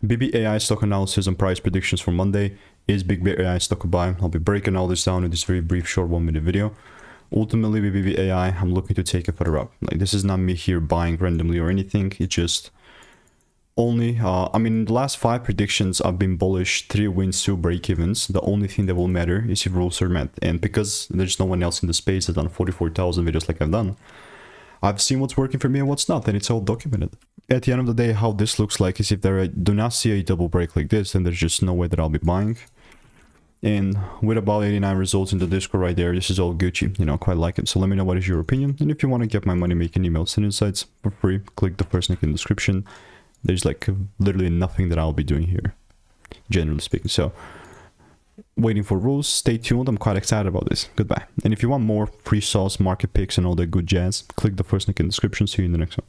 BBAI stock analysis and price predictions for Monday. Is BigBear stock a buy? I'll be breaking all this down in this very brief, short 1-minute video. Ultimately, with BBAI, I'm looking to take it further up. Like, this is not me here buying randomly or anything. It's just only, I mean, the last 5 predictions I've been bullish, 3 wins, 2 break-evens. The only thing that will matter is if rules are met. And because there's no one else in the space that's done 44,000 videos like I've done, I've seen what's working for me and what's not, and it's all documented. At the end of the day, how this looks like is if I do not see a double break like this, then there's just no way that I'll be buying. And with about 89 results in the Discord right there, this is all Gucci. You know, I quite like it. So let me know what is your opinion. And if you want to get my money making emails and insights for free, click the first link in the description. There's like literally nothing that I'll be doing here, generally speaking. So waiting for rules. Stay tuned. I'm quite excited about this. Goodbye. And if you want more free sauce, market picks, and all that good jazz, click the first link in the description. See you in the next one.